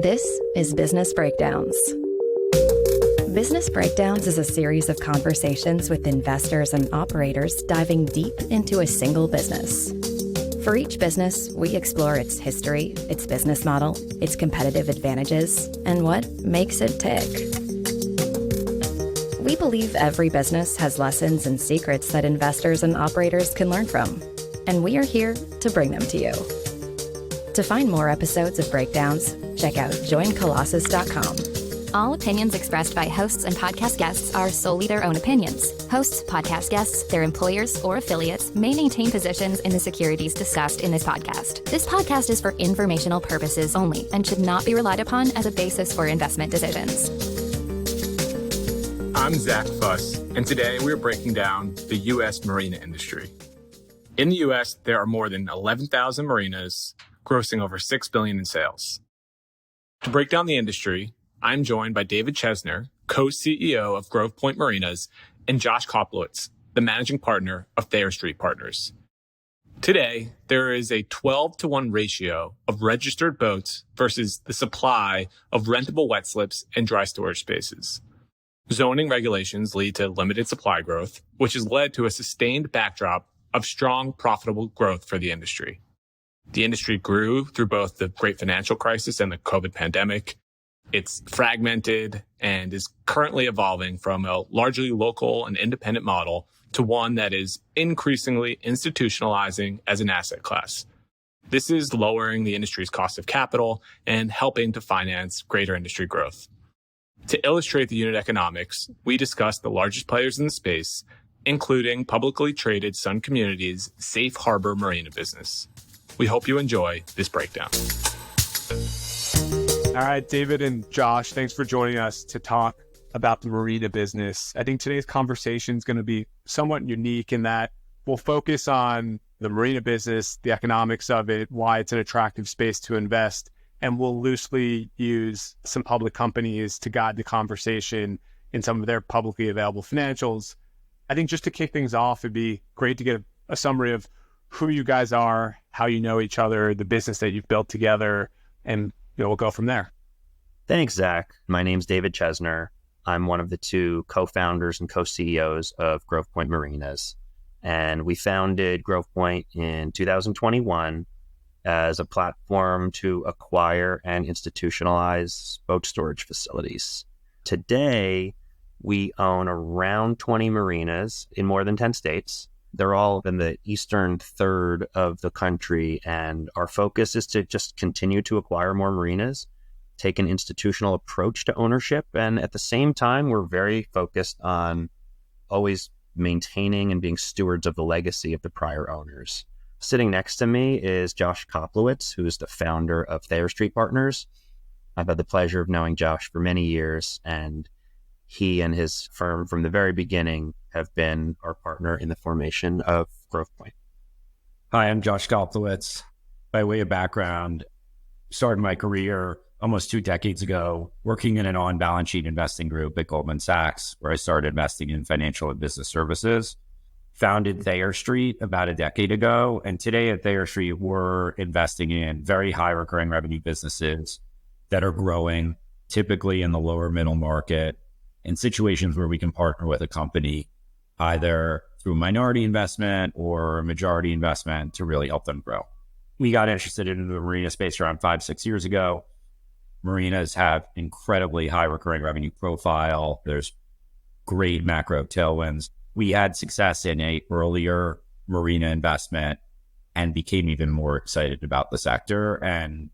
This is Business Breakdowns. Business Breakdowns is a series of conversations with investors and operators diving deep into a single business. For each business, we explore its history, its business model, its competitive advantages, and what makes it tick. We believe every business has lessons and secrets that investors and operators can learn from, and we are here to bring them to you. To find more episodes of Breakdowns, check out joincolossus.com. All opinions expressed by hosts and podcast guests are solely their own opinions. Hosts, podcast guests, their employers, or affiliates may maintain positions in the securities discussed in this podcast. This podcast is for informational purposes only and should not be relied upon as a basis for investment decisions. I'm Zack Fuss, and today we're breaking down the U.S. marina industry. In the U.S., there are more than 11,000 marinas, grossing over $6 billion in sales. To break down the industry, I'm joined by David Chesner, co-CEO of Grove Point Marinas, and Josh Koplewicz, the managing partner of Thayer Street Partners. Today, there is a 12-to-1 ratio of registered boats versus the supply of rentable wet slips and dry storage spaces. Zoning regulations lead to limited supply growth, which has led to a sustained backdrop of strong, profitable growth for the industry. The industry grew through both the great financial crisis and the COVID pandemic. It's fragmented and is currently evolving from a largely local and independent model to one that is increasingly institutionalizing as an asset class. This is lowering the industry's cost of capital and helping to finance greater industry growth. To illustrate the unit economics, we discussed the largest players in the space, including publicly traded Sun Communities' Safe Harbor Marina business. We hope you enjoy this breakdown. All right, David and Josh, thanks for joining us to talk about the marina business. I think today's conversation is going to be somewhat unique in that we'll focus on the marina business, the economics of it, why it's an attractive space to invest, and we'll loosely use some public companies to guide the conversation in some of their publicly available financials. I think just to kick things off, it'd be great to get a summary of who you guys are, how you know each other, the business that you've built together, and we'll go from there. Thanks, Zach. My name's David Chesner. I'm one of the two co-founders and co-CEOs of Grove Point Marinas. And we founded Grove Point in 2021 as a platform to acquire and institutionalize boat storage facilities. Today, we own around 20 marinas in more than 10 states. They're all in the eastern third of the country, and our focus is to just continue to acquire more marinas, take an institutional approach to ownership, and at the same time, we're very focused on always maintaining and being stewards of the legacy of the prior owners. Sitting next to me is Josh Koplewicz, who is the founder of Thayer Street Partners. I've had the pleasure of knowing Josh for many years, and he and his firm from the very beginning have been our partner in the formation of Grove Point. Hi, I'm Josh Koplewicz. By way of background, started my career almost 2 decades ago working in an on-balance sheet investing group at Goldman Sachs, where I started investing in financial and business services. Founded Thayer Street about a decade ago, and today at Thayer Street, we're investing in very high recurring revenue businesses that are growing, typically in the lower middle market, in situations where we can partner with a company either through minority investment or majority investment to really help them grow. We got interested in the marina space around 5-6 years ago. Marinas have incredibly high recurring revenue profile. There's great macro tailwinds. We had success in a earlier marina investment and became even more excited about the sector and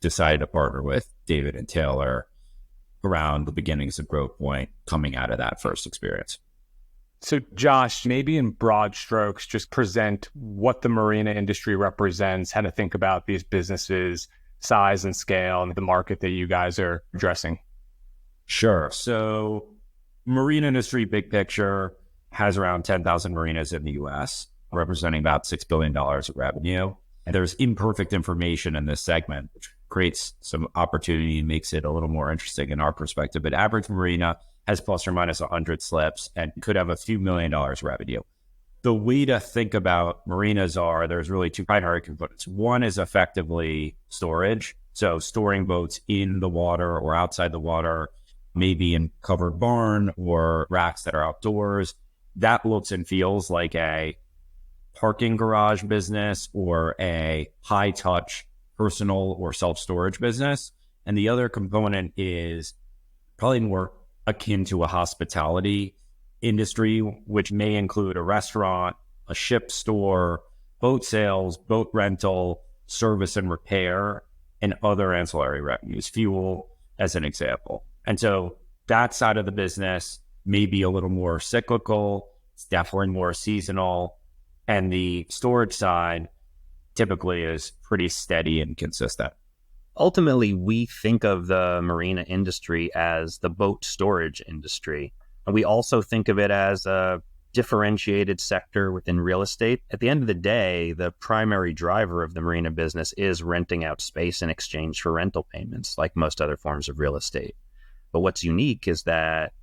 decided to partner with David and Taylor around the beginnings of Grove Point coming out of that first experience. So Josh, maybe in broad strokes, just present what the marina industry represents, how to think about these businesses, size and scale, and the market that you guys are addressing. Sure. So marina industry, big picture, has around 10,000 marinas in the U.S., representing about $6 billion of revenue. And there's imperfect information in this segment, which creates some opportunity and makes it a little more interesting in our perspective. But average marina has plus or minus 100 slips and could have a few $1 million revenue. The way to think about marinas there's really two primary components. One is effectively storage. So storing boats in the water or outside the water, maybe in covered barn or racks that are outdoors, that looks and feels like a parking garage business or a high touch personal or self-storage business. And the other component is probably more akin to a hospitality industry, which may include a restaurant, a ship store, boat sales, boat rental, service and repair, and other ancillary revenues, fuel as an example. And so that side of the business may be a little more cyclical. It's definitely more seasonal. And the storage side typically is pretty steady and consistent. Ultimately, we think of the marina industry as the boat storage industry. And we also think of it as a differentiated sector within real estate. At the end of the day, the primary driver of the marina business is renting out space in exchange for rental payments, like most other forms of real estate. But what's unique is that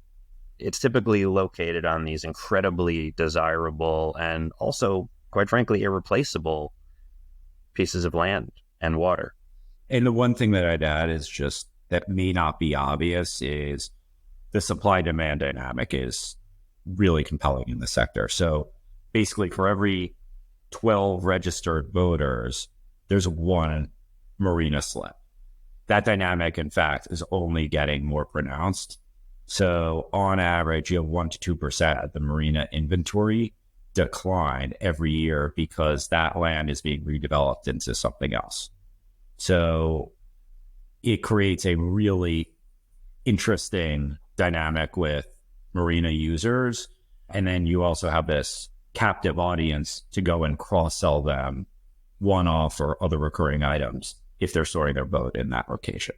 it's typically located on these incredibly desirable and also, quite frankly, irreplaceable pieces of land and water. And the one thing that I'd add is just that may not be obvious is the supply-demand dynamic is really compelling in the sector. So basically for every 12 registered boaters, there's one marina slip. That dynamic, in fact, is only getting more pronounced. So on average, you have 1% to 2% of the marina inventory decline every year because that land is being redeveloped into something else. So it creates a really interesting dynamic with marina users. And then you also have this captive audience to go and cross-sell them one-off or other recurring items if they're storing their boat in that location.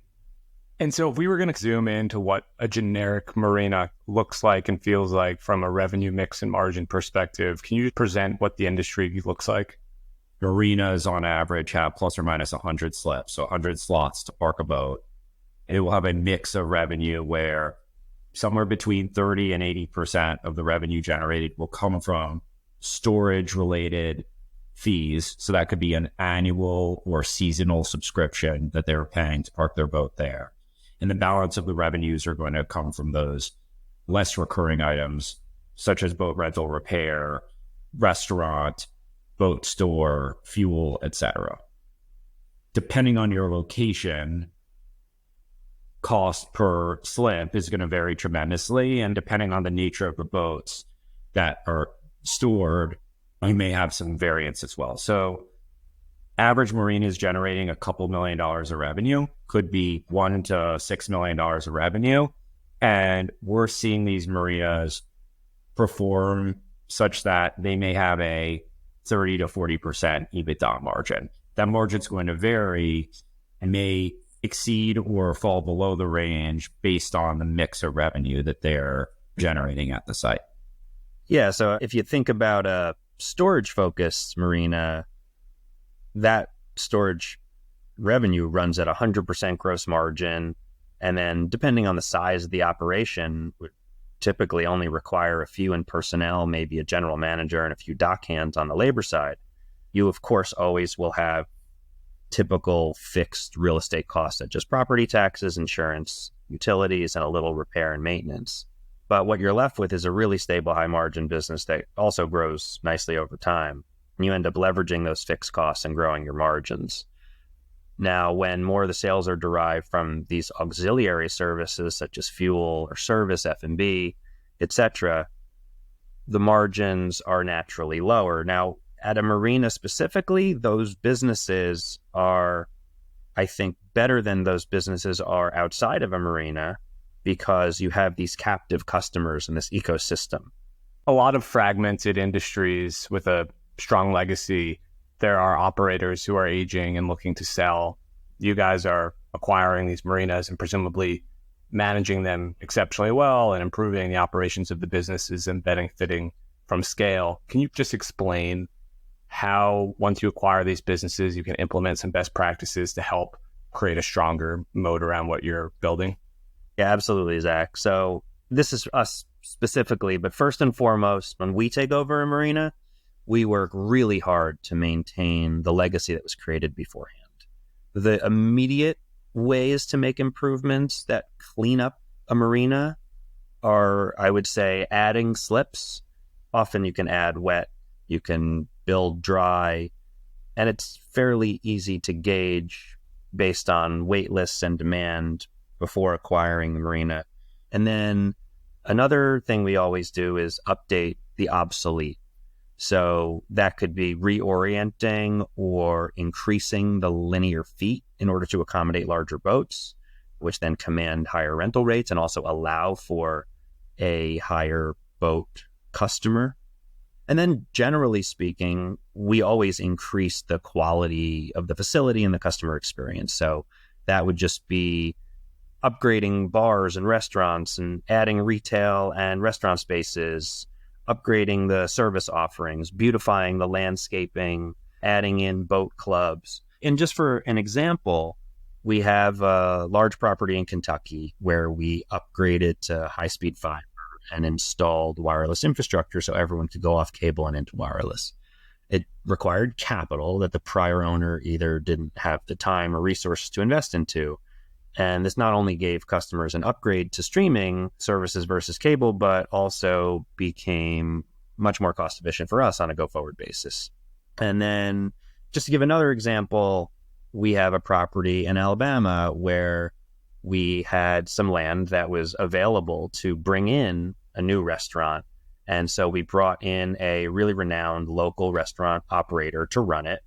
And so if we were going to zoom into what a generic marina looks like and feels like from a revenue mix and margin perspective, can you present what the industry looks like? Marinas on average have plus or minus 100 slips, so 100 slots to park a boat. And it will have a mix of revenue where somewhere between 30 and 80% of the revenue generated will come from storage-related fees. So that could be an annual or seasonal subscription that they're paying to park their boat there. And the balance of the revenues are going to come from those less recurring items, such as boat rental, repair, restaurant, boat store, fuel, etc. Depending on your location, cost per slip is going to vary tremendously. And depending on the nature of the boats that are stored, you may have some variance as well. So average marina is generating a couple $1 million of revenue, could be $1 to $6 million of revenue. And we're seeing these marinas perform such that they may have a 30 to 40% EBITDA margin. That margin is going to vary and may exceed or fall below the range based on the mix of revenue that they're generating at the site. Yeah, so if you think about a storage-focused marina, that storage revenue runs at 100% gross margin, and then depending on the size of the operation, would typically only require a few in personnel, maybe a general manager and a few dock hands on the labor side. You, of course, always will have typical fixed real estate costs such as property taxes, insurance, utilities, and a little repair and maintenance. But what you're left with is a really stable, high-margin business that also grows nicely over time. And you end up leveraging those fixed costs and growing your margins. Now, when more of the sales are derived from these auxiliary services such as fuel or service, F&B, etc., the margins are naturally lower. Now, at a marina specifically, those businesses are, I think, better than those businesses are outside of a marina because you have these captive customers in this ecosystem. A lot of fragmented industries with a strong legacy. There are operators who are aging and looking to sell. You guys are acquiring these marinas and presumably managing them exceptionally well and improving the operations of the businesses and benefiting from scale. Can you just explain how, once you acquire these businesses, you can implement some best practices to help create a stronger moat around what you're building? Yeah, absolutely, Zach. So this is us specifically, but first and foremost, when we take over a marina, we work really hard to maintain the legacy that was created beforehand. The immediate ways to make improvements that clean up a marina are, I would say, adding slips. Often you can add wet, you can build dry, and it's fairly easy to gauge based on wait lists and demand before acquiring the marina. And then another thing we always do is update the obsolete. So that could be reorienting or increasing the linear feet in order to accommodate larger boats, which then command higher rental rates and also allow for a higher boat customer. And then generally speaking, we always increase the quality of the facility and the customer experience. So that would just be upgrading bars and restaurants and adding retail and restaurant spaces, upgrading the service offerings, beautifying the landscaping, adding in boat clubs. And just for an example, we have a large property in Kentucky where we upgraded to high-speed fiber and installed wireless infrastructure so everyone could go off cable and into wireless. It required capital that the prior owner either didn't have the time or resources to invest into. And this not only gave customers an upgrade to streaming services versus cable, but also became much more cost efficient for us on a go-forward basis. And then just to give another example, we have a property in Alabama where we had some land that was available to bring in a new restaurant. And so we brought in a really renowned local restaurant operator to run it.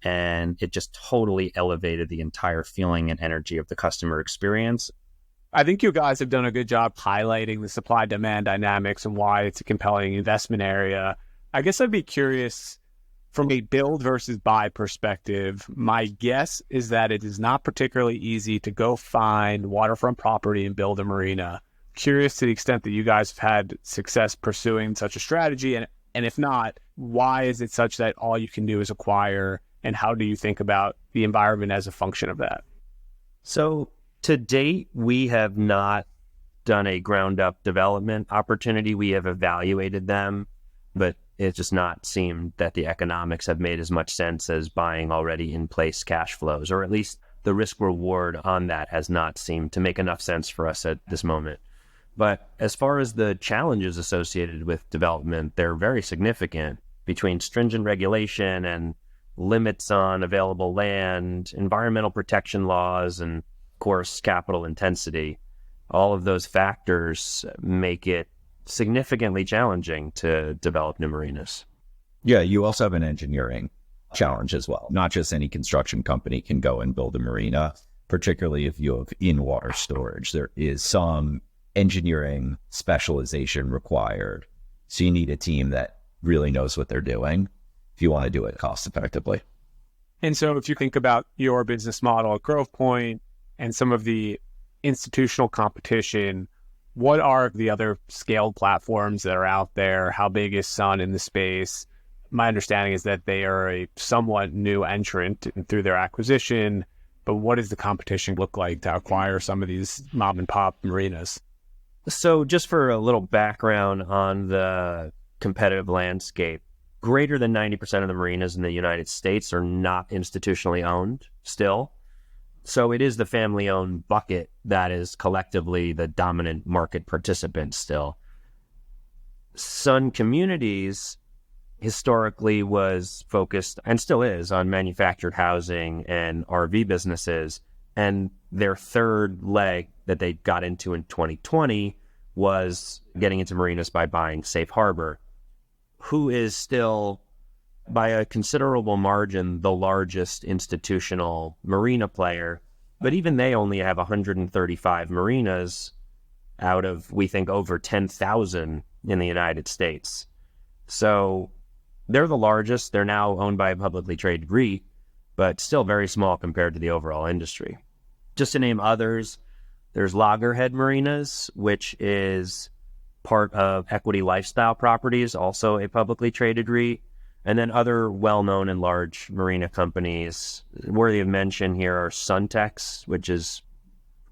And it just totally elevated the entire feeling and energy of the customer experience. I think you guys have done a good job highlighting the supply-demand dynamics and why it's a compelling investment area. I guess I'd be curious, from a build versus buy perspective, my guess is that it is not particularly easy to go find waterfront property and build a marina. Curious to the extent that you guys have had success pursuing such a strategy, and if not, why is it such that all you can do is acquire, and how do you think about the environment as a function of that? So to date, we have not done a ground-up development opportunity. We have evaluated them, but it's just not seemed that the economics have made as much sense as buying already in-place cash flows, or at least the risk-reward on that has not seemed to make enough sense for us at this moment. But as far as the challenges associated with development, they're very significant between stringent regulation and limits on available land, environmental protection laws, and of course, capital intensity. All of those factors make it significantly challenging to develop new marinas. Yeah, you also have an engineering challenge as well. Not just any construction company can go and build a marina, particularly if you have in-water storage. There is some engineering specialization required. So you need a team that really knows what they're doing if you want to do it cost effectively. And so if you think about your business model at Grove Point and some of the institutional competition, what are the other scaled platforms that are out there? How big is Sun in the space? My understanding is that they are a somewhat new entrant through their acquisition, but what does the competition look like to acquire some of these mom and pop marinas? So just for a little background on the competitive landscape, greater than 90% of the marinas in the United States are not institutionally owned still. So it is the family-owned bucket that is collectively the dominant market participant still. Sun Communities historically was focused, and still is, on manufactured housing and RV businesses. And their third leg that they got into in 2020 was getting into marinas by buying Safe Harbor, who is still, by a considerable margin, the largest institutional marina player. But even they only have 135 marinas out of, we think, over 10,000 in the United States. So they're the largest. They're now owned by a publicly traded REIT, but still very small compared to the overall industry. Just to name others, there's Loggerhead Marinas, which is part of Equity Lifestyle Properties, also a publicly traded REIT, and then other well-known and large marina companies. Worthy of mention here are Suntex, which is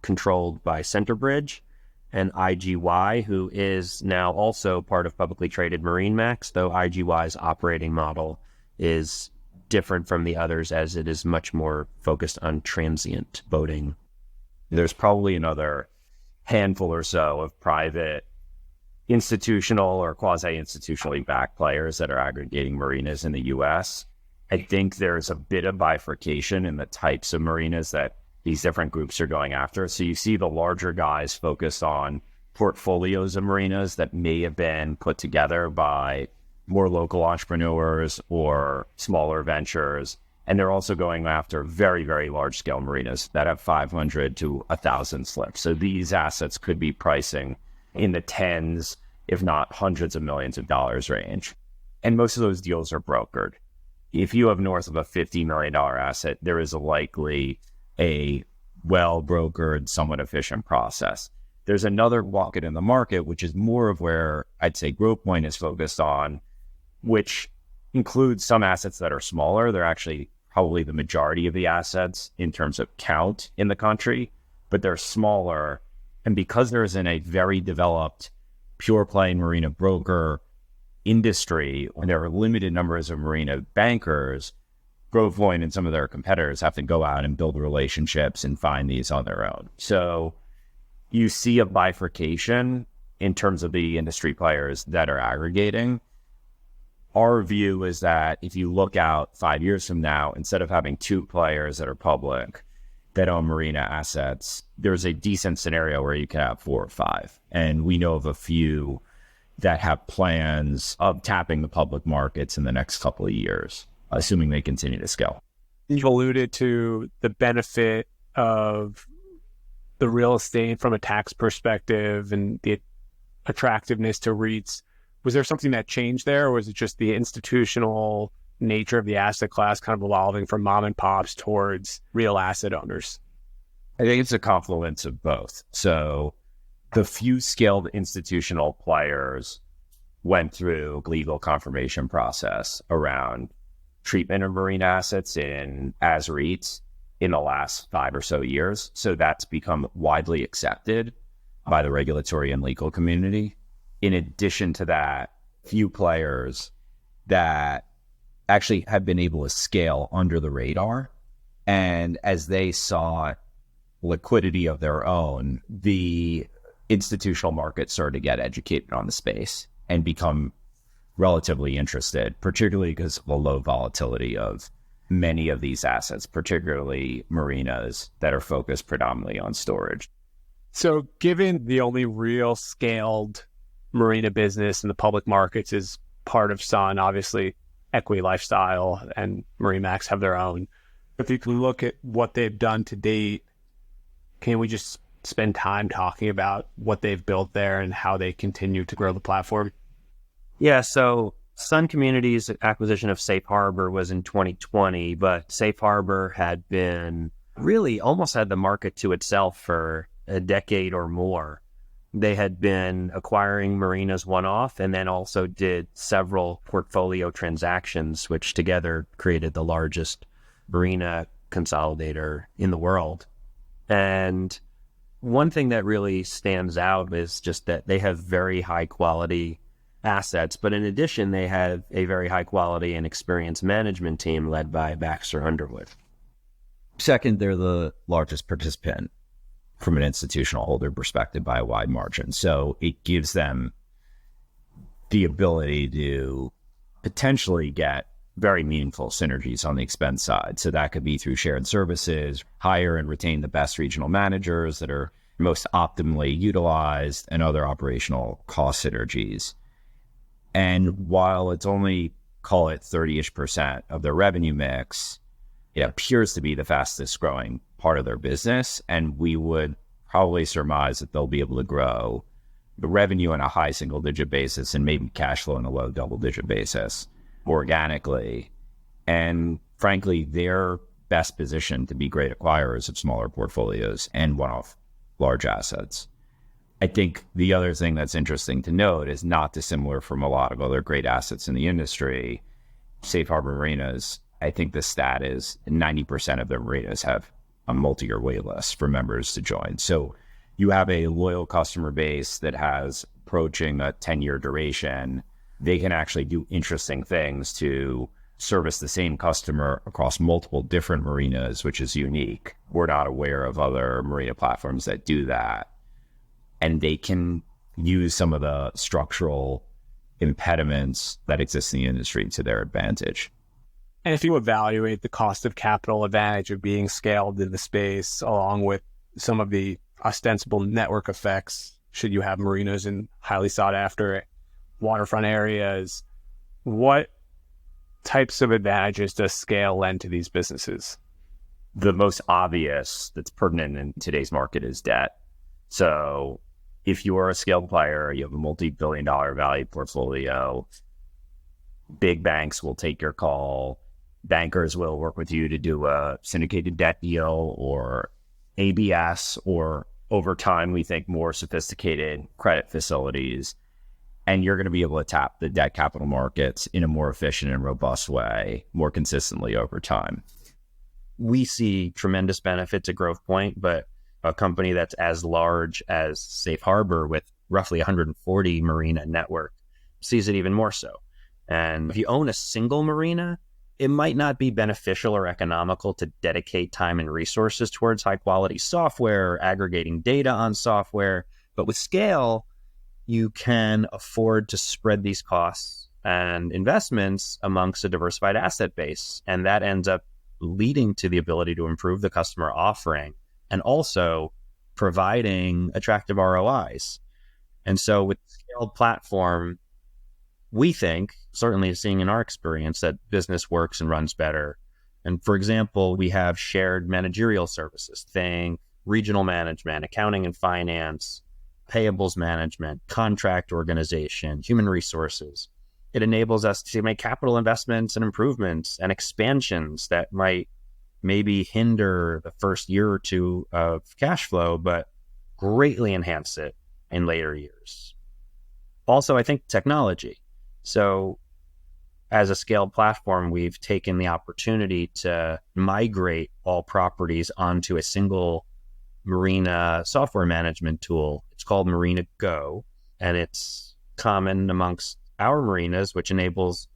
controlled by Centerbridge, and IGY, who is now also part of publicly traded MarineMax, though IGY's operating model is different from the others as it is much more focused on transient boating There's probably another handful or so of private institutional or quasi-institutionally backed players that are aggregating marinas in the US. I think there's a bit of bifurcation in the types of marinas that these different groups are going after. So you see the larger guys focused on portfolios of marinas that may have been put together by more local entrepreneurs or smaller ventures. And they're also going after very, very large scale marinas that have 500 to 1,000 slips. So these assets could be pricing in the tens, if not hundreds of millions of dollars range. And most of those deals are brokered. If you have north of a $50 million asset, there is likely a well-brokered, somewhat efficient process. There's another bucket in the market, which is more of where I'd say Grove Point is focused on, which includes some assets that are smaller. They're actually probably the majority of the assets in terms of count in the country, but they're smaller. And because there isn't a very developed pure play marina broker industry, and there are limited numbers of marina bankers, Grove Point and some of their competitors have to go out and build relationships and find these on their own. So you see a bifurcation in terms of the industry players that are aggregating. Our view is that if you look out 5 years from now, instead of having two players that are public that own marina assets, there's a decent scenario where you can have 4 or 5. And we know of a few that have plans of tapping the public markets in the next couple of years, assuming they continue to scale. You alluded to the benefit of the real estate from a tax perspective and the attractiveness to REITs. Was there something that changed there, or was it just the institutional nature of the asset class kind of evolving from mom and pops towards real asset owners? I think it's a confluence of both. So the few skilled institutional players went through legal confirmation process around treatment of marine assets as REITs in the last 5 or so years. So that's become widely accepted by the regulatory and legal community. In addition to that, few players that actually have been able to scale under the radar. And as they saw liquidity of their own, the institutional market started to get educated on the space and become relatively interested, particularly because of the low volatility of many of these assets, particularly marinas that are focused predominantly on storage. So given the only real scaled marina business in the public markets is part of Sun, obviously Equity Lifestyle and MarineMax have their own. If you can look at what they've done to date, can we just spend time talking about what they've built there and how they continue to grow the platform? Yeah, so Sun Communities' acquisition of Safe Harbor was in 2020, but Safe Harbor had been really almost had the market to itself for a decade or more. They had been acquiring marinas one-off and then also did several portfolio transactions, which together created the largest marina consolidator in the world. And one thing that really stands out is just that they have very high quality assets, but in addition, they have a very high quality and experienced management team led by Baxter Underwood. Second, they're the largest participant from an institutional holder perspective by a wide margin. So it gives them the ability to potentially get very meaningful synergies on the expense side. So that could be through shared services, hire and retain the best regional managers that are most optimally utilized, and other operational cost synergies. And while it's only, call it 30-ish% of their revenue mix, it appears to be the fastest growing part of their business. And we would probably surmise that they'll be able to grow the revenue on a high single-digit basis and maybe cash flow on a low double-digit basis organically. And frankly, they're best positioned to be great acquirers of smaller portfolios and one-off large assets. I think the other thing that's interesting to note is not dissimilar from a lot of other great assets in the industry. Safe Harbor Marinas, I think the stat is 90% of their marinas have a multi-year wait list for members to join. So you have a loyal customer base that has approaching a 10-year duration. They can actually do interesting things to service the same customer across multiple different marinas, which is unique. We're not aware of other marina platforms that do that. And they can use some of the structural impediments that exist in the industry to their advantage. And if you evaluate the cost of capital advantage of being scaled in the space, along with some of the ostensible network effects, should you have marinas in highly sought after waterfront areas, what types of advantages does scale lend to these businesses? The most obvious that's pertinent in today's market is debt. So if you are a scaled player, you have a multi-billion-dollar value portfolio, big banks will take your call. Bankers will work with you to do a syndicated debt deal or ABS, or over time, we think more sophisticated credit facilities. And you're going to be able to tap the debt capital markets in a more efficient and robust way, more consistently over time. We see tremendous benefit to Grove Point, but a company that's as large as Safe Harbor with roughly 140 marina network sees it even more so. And if you own a single marina, it might not be beneficial or economical to dedicate time and resources towards high quality software, aggregating data on software. But with scale, you can afford to spread these costs and investments amongst a diversified asset base. And that ends up leading to the ability to improve the customer offering and also providing attractive ROIs. And so with the scaled platform, we think, certainly seeing in our experience, that business works and runs better. And for example, we have shared managerial services, think regional management, accounting and finance, payables management, contract organization, human resources. It enables us to make capital investments and improvements and expansions that might maybe hinder the first year or two of cash flow, but greatly enhance it in later years. Also, I think technology. So as a scaled platform, we've taken the opportunity to migrate all properties onto a single marina software management tool. It's called Marina Go, and it's common amongst our marinas, which enables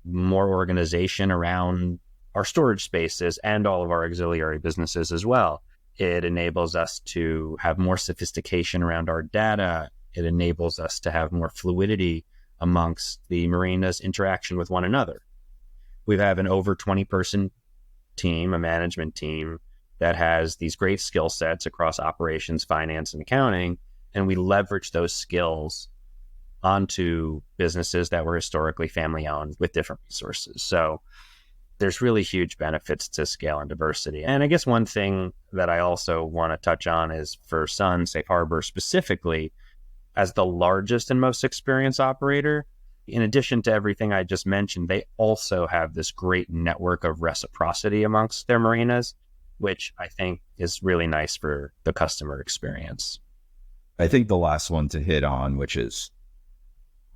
more organization around our storage spaces and all of our auxiliary businesses as well. It enables us to have more sophistication around our data. It enables us to have more fluidity amongst the marina's interaction with one another. We have an over 20-person team, a management team, that has these great skill sets across operations, finance, and accounting, and we leverage those skills onto businesses that were historically family-owned with different resources. So there's really huge benefits to scale and diversity. And I guess one thing that I also want to touch on is for Sun, Safe Harbor specifically, as the largest and most experienced operator, in addition to everything I just mentioned, they also have this great network of reciprocity amongst their marinas, which I think is really nice for the customer experience. I think the last one to hit on, which is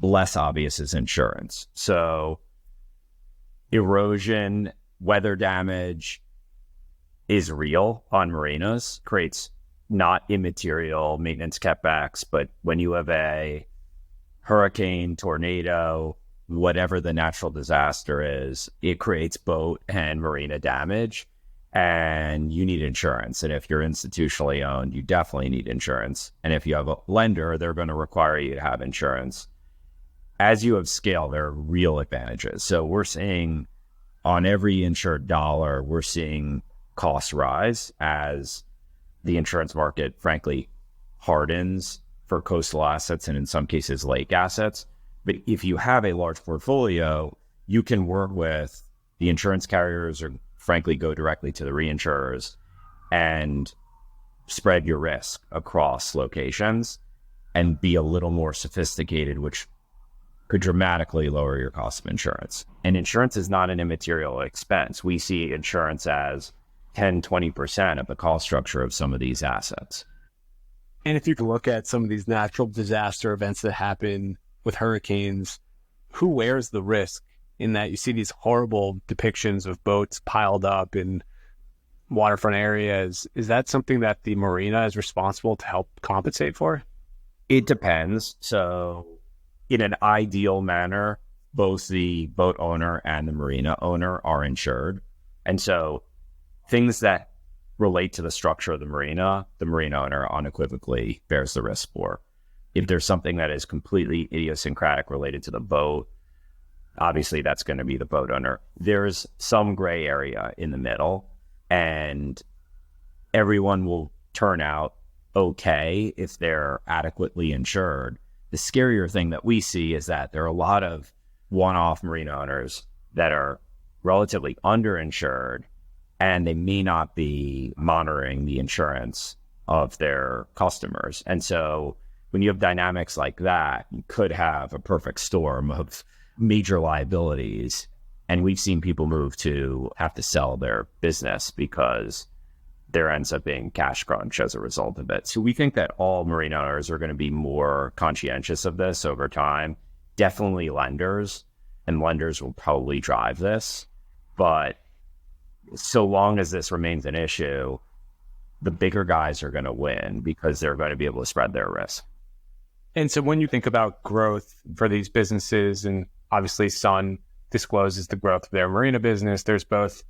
less obvious, is insurance. So erosion, weather damage is real on marinas, creates not immaterial maintenance cutbacks, but when you have a hurricane, tornado, whatever the natural disaster is, it creates boat and marina damage, and you need insurance. And if you're institutionally owned, you definitely need insurance. And if you have a lender, they're going to require you to have insurance. As you have scale, there are real advantages. So we're seeing on every insured dollar, we're seeing costs rise as the insurance market, frankly, hardens for coastal assets and in some cases lake assets. But if you have a large portfolio, you can work with the insurance carriers or frankly go directly to the reinsurers and spread your risk across locations and be a little more sophisticated, which could dramatically lower your cost of insurance. And insurance is not an immaterial expense. We see insurance as 10, 20% of the cost structure of some of these assets. And if you can look at some of these natural disaster events that happen with hurricanes, who wears the risk in that you see these horrible depictions of boats piled up in waterfront areas? Is that something that the marina is responsible to help compensate for? It depends. So in an ideal manner, both the boat owner and the marina owner are insured. And so things that relate to the structure of the marina owner unequivocally bears the risk for. If there's something that is completely idiosyncratic related to the boat, obviously that's going to be the boat owner. There's some gray area in the middle, and everyone will turn out okay if they're adequately insured. The scarier thing that we see is that there are a lot of one-off marina owners that are relatively underinsured, and they may not be monitoring the insurance of their customers. And so when you have dynamics like that, you could have a perfect storm of major liabilities. And we've seen people move to have to sell their business because there ends up being cash crunch as a result of it. So we think that all marine owners are going to be more conscientious of this over time. Definitely lenders, and lenders will probably drive this. But so long as this remains an issue, the bigger guys are going to win because they're going to be able to spread their risk. And so when you think about growth for these businesses, and obviously Sun discloses the growth of their marina business, there's both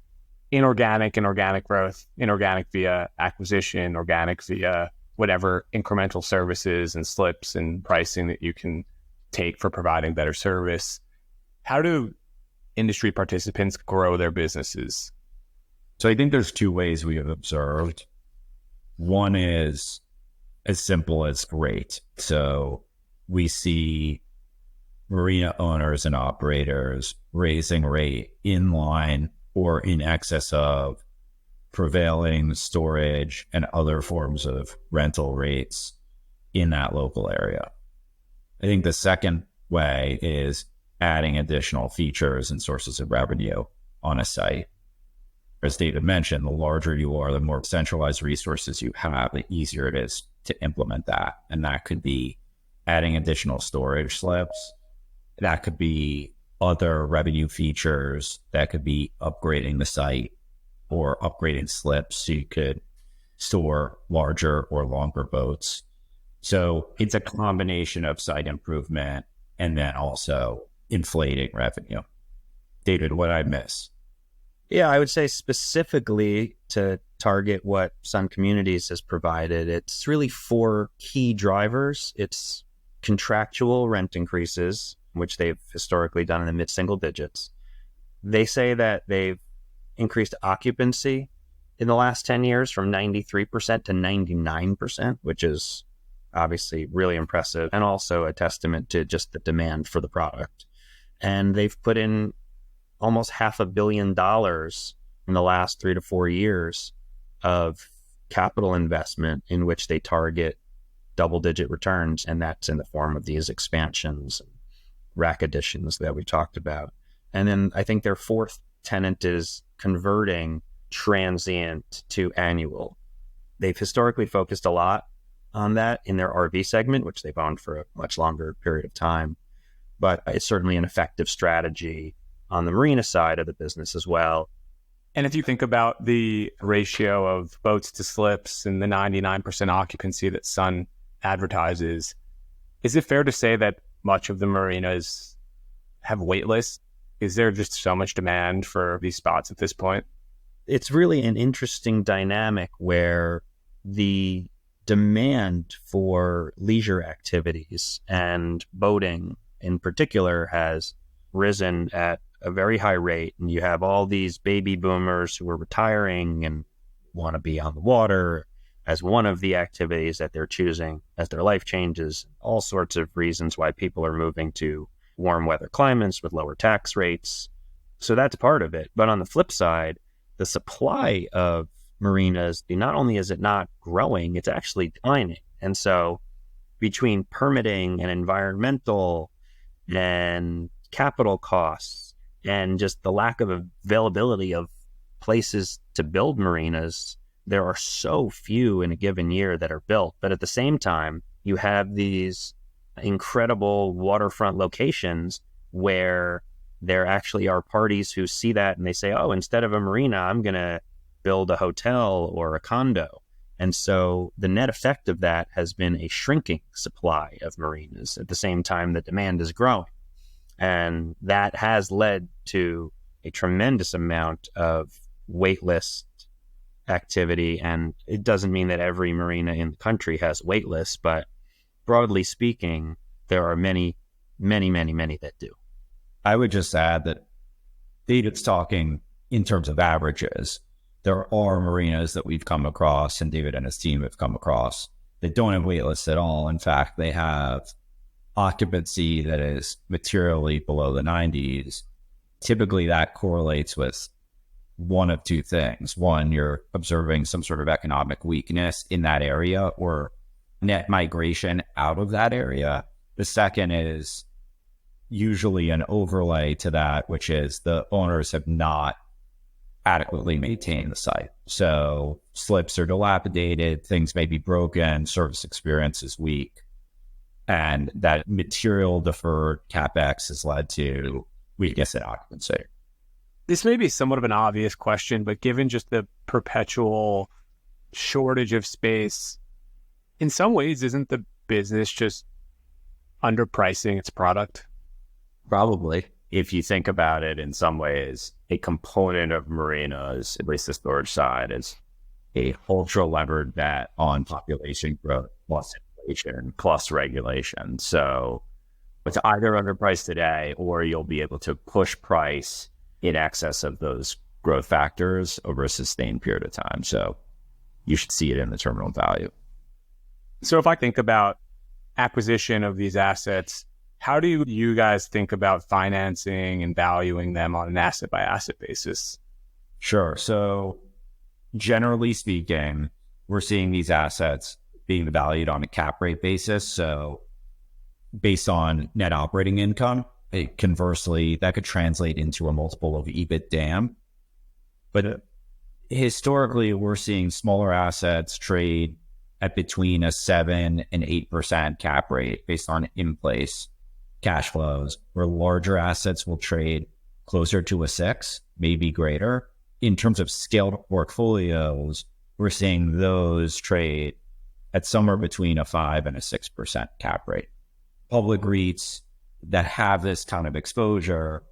inorganic and organic growth, inorganic via acquisition, organic via whatever incremental services and slips and pricing that you can take for providing better service. How do industry participants grow their businesses? So I think there's two ways we have observed. One is as simple as rate. So we see marina owners and operators raising rate in line or in excess of prevailing storage and other forms of rental rates in that local area. I think the second way is adding additional features and sources of revenue on a site. As David mentioned, the larger you are, the more centralized resources you have, the easier it is to implement that. And that could be adding additional storage slips. That could be other revenue features. That could be upgrading the site or upgrading slips so you could store larger or longer boats. So it's a combination of site improvement and then also inflating revenue. David, what I miss? Yeah, I would say specifically to target what Sun Communities has provided, it's really 4 key drivers. It's contractual rent increases, which they've historically done in the mid-single digits. They say that they've increased occupancy in the last 10 years from 93% to 99%, which is obviously really impressive and also a testament to just the demand for the product. And they've put in almost $500 million in the last 3 to 4 years of capital investment in which they target double-digit returns, and that's in the form of these expansions and rack additions that we talked about. And then I think their fourth tenet is converting transient to annual. They've historically focused a lot on that in their RV segment, which they've owned for a much longer period of time. But it's certainly an effective strategy on the marina side of the business as well. And if you think about the ratio of boats to slips and the 99% occupancy that Sun advertises, is it fair to say that much of the marinas have wait lists? Is there just so much demand for these spots at this point? It's really an interesting dynamic where the demand for leisure activities and boating in particular has risen at a very high rate. And you have all these baby boomers who are retiring and want to be on the water as one of the activities that they're choosing as their life changes. All sorts of reasons why people are moving to warm weather climates with lower tax rates. So that's part of it. But on the flip side, the supply of marinas, not only is it not growing, it's actually declining. And so between permitting and environmental and capital costs and just the lack of availability of places to build marinas, there are so few in a given year that are built. But at the same time, you have these incredible waterfront locations where there actually are parties who see that and they say, oh, instead of a marina, I'm going to build a hotel or a condo. And so the net effect of that has been a shrinking supply of marinas at the same time the demand is growing. And that has led to a tremendous amount of waitlist activity. And it doesn't mean that every marina in the country has waitlists, but broadly speaking, there are many, many, many, many that do. I would just add that David's talking in terms of averages. There are marinas that we've come across, and David and his team have come across, that don't have waitlists at all. In fact, they have occupancy that is materially below the 90s. Typically, that correlates with one of two things. One, you're observing some sort of economic weakness in that area or net migration out of that area. The second is usually an overlay to that, which is the owners have not adequately maintained the site. So slips are dilapidated, things may be broken, service experience is weak. And that material deferred CapEx has led to weakness in occupancy. This may be somewhat of an obvious question, but given just the perpetual shortage of space, in some ways, isn't the business just underpricing its product? Probably. If you think about it in some ways, a component of marinas, at least the storage side, is a ultra levered bet on population growth plus inflation plus regulation. So it's either underpriced today or you'll be able to push price in excess of those growth factors over a sustained period of time. So you should see it in the terminal value. So if I think about acquisition of these assets, how do you guys think about financing and valuing them on an asset by asset basis? Sure. So generally speaking, we're seeing these assets being valued on a cap rate basis. So based on net operating income, conversely, that could translate into a multiple of EBITDA. But historically, we're seeing smaller assets trade at between a 7 and 8% cap rate based on in-place cash flows, where larger assets will trade closer to a 6, maybe greater. In terms of scaled portfolios, we're seeing those trade at somewhere between a 5 and a 6% cap rate. Public REITs that have this kind of exposure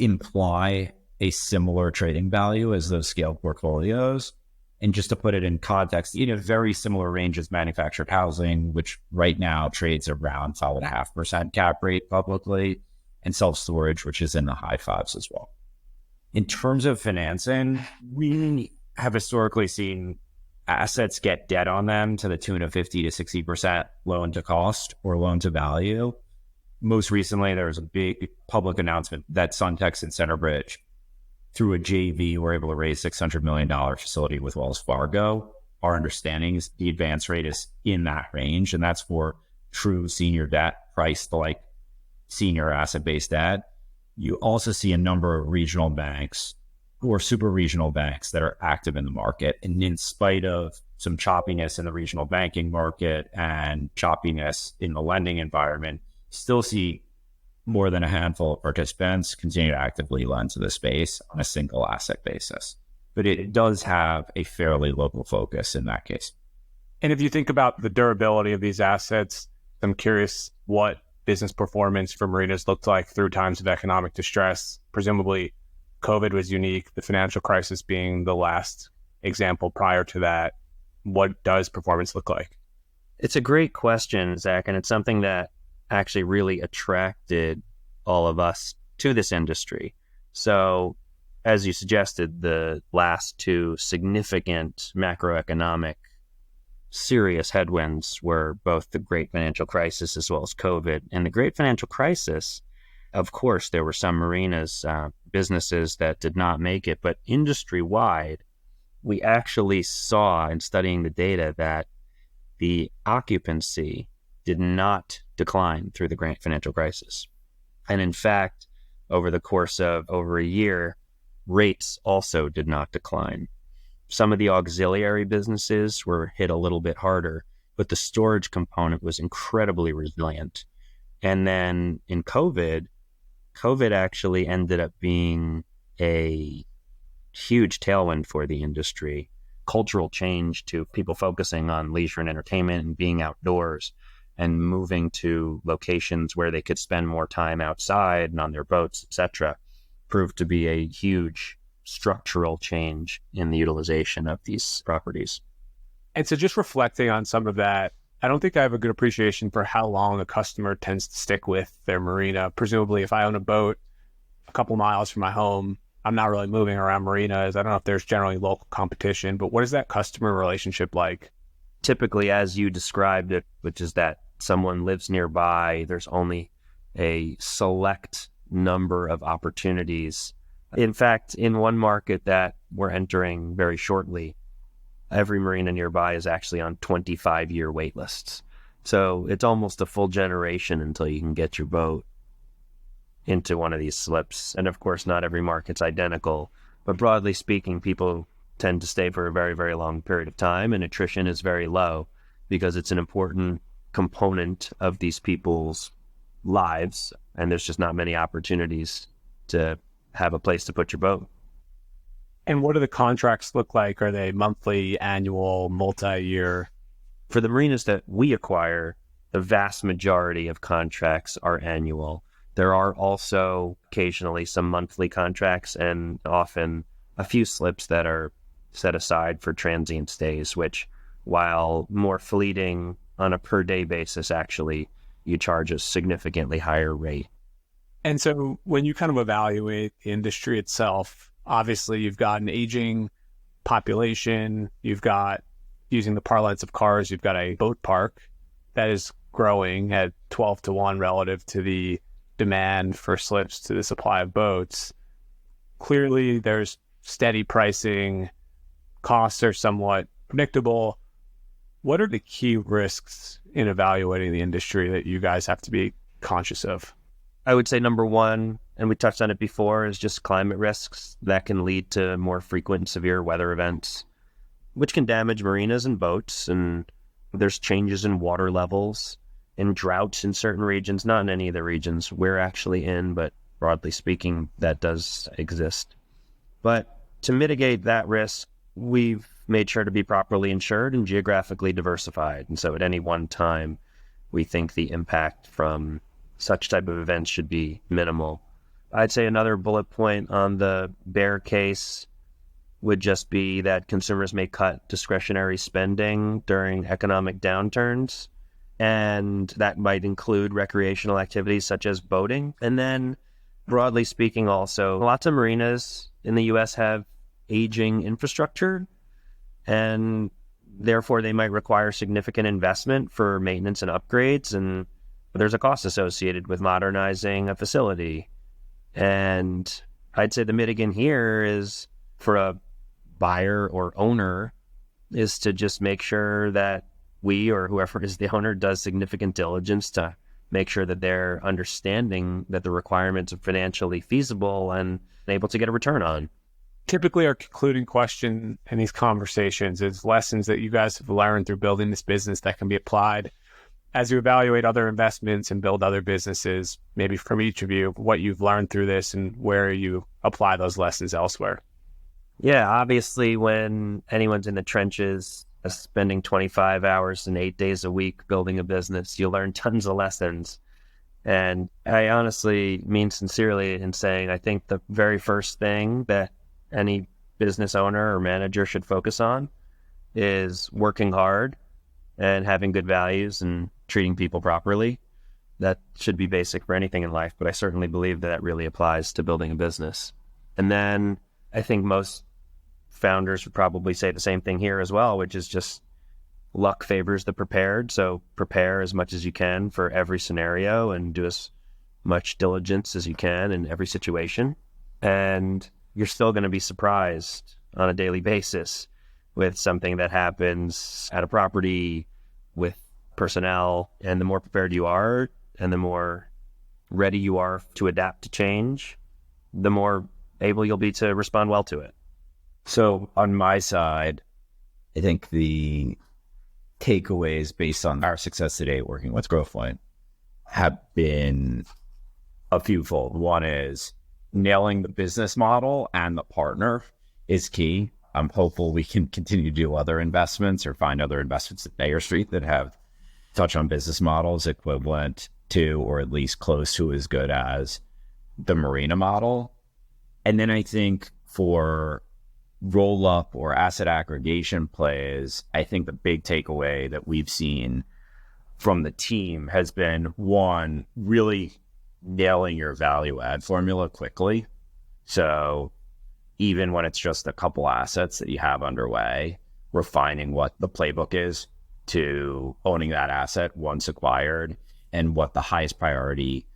imply a similar trading value as those scaled portfolios. And just to put it in context, in a very similar range as manufactured housing, which right now trades around 5.5% cap rate publicly, and self-storage, which is in the high 5s as well. In terms of financing, we have historically seen assets get debt on them to the tune of 50 to 60% loan to cost or loan to value. Most recently, there was a big public announcement that Suntex and Centerbridge, through a JV, were able to raise $600 million facility with Wells Fargo. Our understanding is the advance rate is in that range, and that's for true senior debt priced like senior asset-based debt. You also see a number of regional banks or super regional banks that are active in the market. And in spite of some choppiness in the regional banking market and choppiness in the lending environment, still see more than a handful of participants continue to actively lend to the space on a single asset basis. But it does have a fairly local focus in that case. And if you think about the durability of these assets, I'm curious what business performance for marinas looked like through times of economic distress. Presumably, COVID was unique, the financial crisis being the last example prior to that. What does performance look like? It's a great question, Zach, and it's something that actually really attracted all of us to this industry. So, as you suggested, the last two significant macroeconomic serious headwinds were both the Great Financial Crisis as well as COVID. And the Great Financial Crisis, of course, there were some marinas, businesses that did not make it, but industry-wide, we actually saw in studying the data that the occupancy did not decline through the Great Financial Crisis. And in fact, over the course of over a year, rates also did not decline. Some of the auxiliary businesses were hit a little bit harder, but the storage component was incredibly resilient. And then in COVID actually ended up being a huge tailwind for the industry. Cultural change to people focusing on leisure and entertainment and being outdoors and moving to locations where they could spend more time outside and on their boats, etc., proved to be a huge structural change in the utilization of these properties. And so just reflecting on some of that, I don't think I have a good appreciation for how long a customer tends to stick with their marina. Presumably, if I own a boat a couple miles from my home, I'm not really moving around marinas. I don't know if there's generally local competition, but what is that customer relationship like? Typically, as you described it, which is that someone lives nearby, there's only a select number of opportunities. In fact, in one market that we're entering very shortly, every marina nearby is actually on 25-year wait lists. So it's almost a full generation until you can get your boat into one of these slips. And of course, not every market's identical, but broadly speaking, people tend to stay for a very, very long period of time, and attrition is very low because it's an important component of these people's lives, and there's just not many opportunities to have a place to put your boat. And what do the contracts look like? Are they monthly, annual, multi-year? For the marinas that we acquire, the vast majority of contracts are annual. There are also occasionally some monthly contracts and often a few slips that are set aside for transient stays, which, while more fleeting on a per day basis, actually you charge a significantly higher rate. And so when you kind of evaluate the industry itself, obviously you've got an aging population, you've got, using the parlance of cars, you've got a boat park that is growing at 12 to 1 relative to the demand for slips to the supply of boats. Clearly there's steady pricing, costs are somewhat predictable. What are the key risks in evaluating the industry that you guys have to be conscious of? I would say number one, and we touched on it before, is just climate risks that can lead to more frequent and severe weather events, which can damage marinas and boats. And there's changes in water levels and droughts in certain regions, not in any of the regions we're actually in, but broadly speaking, that does exist. But to mitigate that risk, we've made sure to be properly insured and geographically diversified. And so at any one time, we think the impact from such type of events should be minimal. I'd say another bullet point on the bear case would just be that consumers may cut discretionary spending during economic downturns, and that might include recreational activities such as boating. And then, broadly speaking, also, lots of marinas in the U.S. have aging infrastructure, and therefore they might require significant investment for maintenance and upgrades, and there's a cost associated with modernizing a facility. And I'd say the mitigant here is, for a buyer or owner, is to just make sure that we, or whoever is the owner, does significant diligence to make sure that they're understanding that the requirements are financially feasible and able to get a return on. Typically, our concluding question in these conversations is lessons that you guys have learned through building this business that can be applied as you evaluate other investments and build other businesses, maybe from each of you, what you've learned through this and where you apply those lessons elsewhere. Yeah, obviously, when anyone's in the trenches, spending 25 hours and 8 days a week building a business, you learn tons of lessons. And I honestly mean sincerely in saying, I think the very first thing that any business owner or manager should focus on is working hard and having good values and treating people properly. That should be basic for anything in life, but I certainly believe that really applies to building a business. And then I think most founders would probably say the same thing here as well, which is just luck favors the prepared. So prepare as much as you can for every scenario and do as much diligence as you can in every situation. And you're still going to be surprised on a daily basis with something that happens at a property, with personnel. And the more prepared you are and the more ready you are to adapt to change, the more able you'll be to respond well to it. So on my side, I think the takeaways based on our success today working with Grove Point have been a fewfold. One is nailing the business model and the partner is key. I'm hopeful we can continue to do other investments or find other investments at Thayer Street that have touch on business models equivalent to, or at least close to as good as, the marina model. And then I think for roll up or asset aggregation plays, I think the big takeaway that we've seen from the team has been, one, really nailing your value add formula quickly. So even when it's just a couple assets that you have underway, refining what the playbook is to owning that asset once acquired, and what the highest priority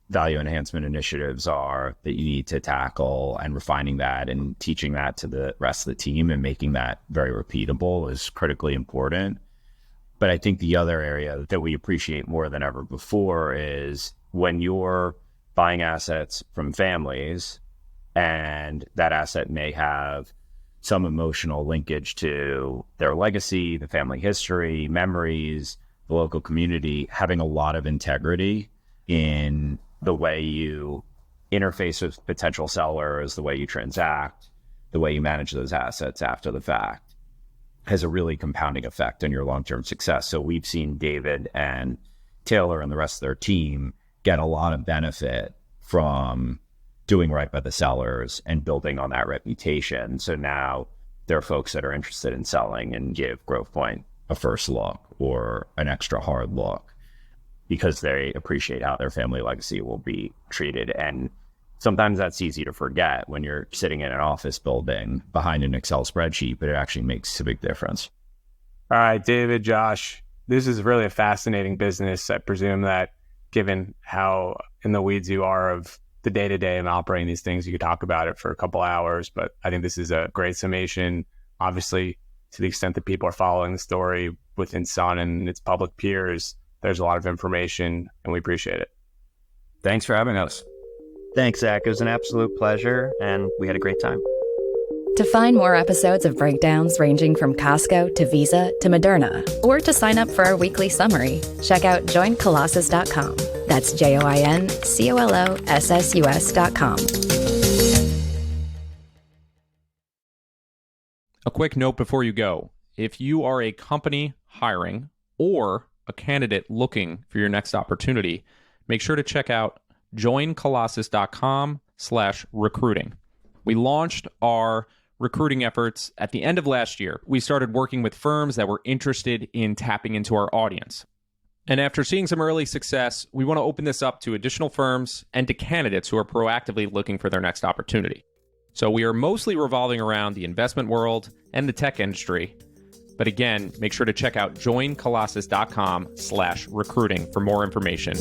value enhancement initiatives are that you need to tackle, and refining that and teaching that to the rest of the team and making that very repeatable is critically important. But I think the other area that we appreciate more than ever before is when you're buying assets from families, and that asset may have some emotional linkage to their legacy, the family history, memories, the local community, having a lot of integrity in the way you interface with potential sellers, the way you transact, the way you manage those assets after the fact, has a really compounding effect on your long-term success. So we've seen David and Taylor and the rest of their team get a lot of benefit from doing right by the sellers and building on that reputation. So now there are folks that are interested in selling and give Grove Point a first look or an extra hard look because they appreciate how their family legacy will be treated. And sometimes that's easy to forget when you're sitting in an office building behind an Excel spreadsheet, but it actually makes a big difference. All right, David, Josh, this is really a fascinating business. I presume that given how in the weeds you are of the day-to-day and operating these things, you could talk about it for a couple hours, but I think this is a great summation. Obviously, to the extent that people are following the story within Sun and its public peers, there's a lot of information, and we appreciate it. Thanks for having us. Thanks, Zach. It was an absolute pleasure, and we had a great time. To find more episodes of breakdowns ranging from Costco to Visa to Moderna, or to sign up for our weekly summary, check out joincolossus.com. That's JOINCOLOSSUS.com. A quick note before you go. If you are a company hiring or a candidate looking for your next opportunity, make sure to check out joincolossus.com/recruiting. We launched our recruiting efforts at the end of last year. We started working with firms that were interested in tapping into our audience. And after seeing some early success, we want to open this up to additional firms and to candidates who are proactively looking for their next opportunity. So we are mostly revolving around the investment world and the tech industry. But again, make sure to check out joincolossus.com/recruiting for more information.